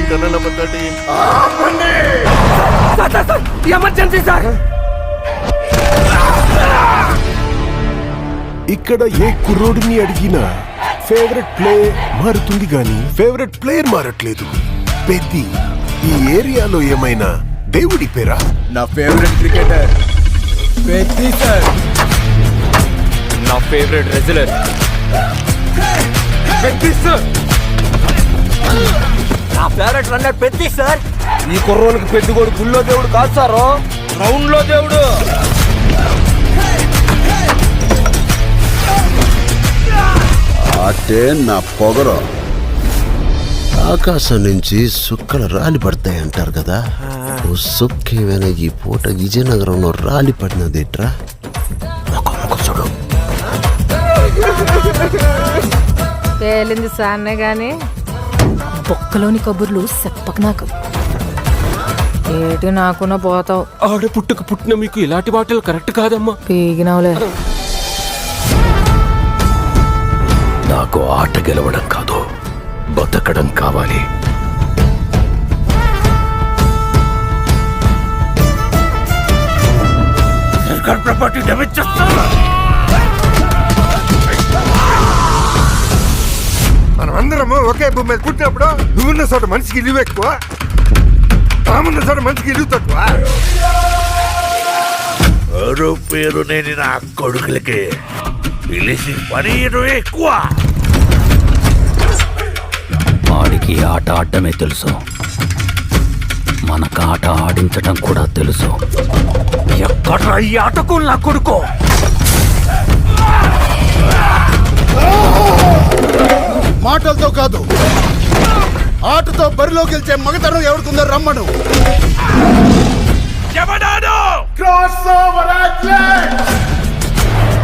కన్నా number 13. Emergency sir. ఇక్కడ ఏ కుర్రోడిని అడిగినా ఫేవరెట్ ప్లే మారుతుంది గాని ఫేవరెట్ ప్లేయర్ మారట్లేదు. పెద్ది ఈ ఏరియాలో ఏమైనా దేవుడి పేరా? నా ఫేవరెట్ క్రికెటర్ పెద్ది సార్. నా ఫేవరెట్ రెజ్లర్ పెద్ది సార్. నా ఫేవరెట్ రన్నర్ పెద్ది సార్. ఈ కుర్రోళ్ళకి పెద్దిగోడు గుళ్ళో దేవుడు కాదు సారు, గ్రౌండ్ లో దేవుడు. ఆటే నా పొగరు. ఆకాశం నుంచి సుక్కలు రాలి పడతాయి అంటారు కదా. ఓ సుక్కేమైనా ఈ పూట విజయనగరంలో రాలి పడినదేట్రా? చూడు, పేలింది సాన్నే గాని బొక్కలోని కబుర్లు చెప్పక నాకు. ఏటి నాకున్న పోతావు. ఆడ పుట్టక పుట్టిన మీకు ఇలాంటి మాటలు కరెక్ట్ కాదమ్మా. పీగినవులే. నాకు ఆట గెలవడం కాదు, బతకడం కావాలి. సర్కార్ ప్రాపర్టీ డ్యామేజ్ చేస్తా. మనం అందరము ఒకే భూమి మీద పుట్టినప్పుడు నువ్వున్న చోట మనిషికి ఇల్లు ఎక్కువ, తామున్న చోట మనిషికి ఇల్లు తక్కువ. ఎవరు పేరు నేను నా కొడుకులకి పిలిచి పని ఎక్కువ. వాడికి ఆట ఆడటమే తెలుసు, మనకు ఆట ఆడించటం కూడా తెలుసు. ఎక్కడ ఈ ఆటకు నా కొడుకో? మాటలతో కాదు, ఆటతో బరిలో గెలిచే మగతనం ఎవరికుందో రమ్మను.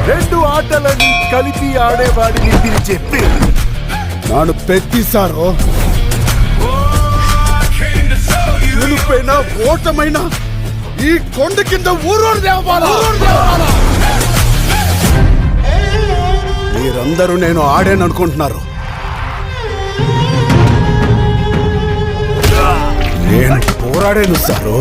రెండు ఆటలని కలిపి ఆడేవాడిని పిలిచే పేరు నాను పెద్దిసారో. గెలుపైనా ఓటమైనా ఈ కొండ కింద ఊరోడు దేవాలా. మీరందరూ నేను ఆడాననుకుంటున్నారు. నేను పోరాడాను సారు.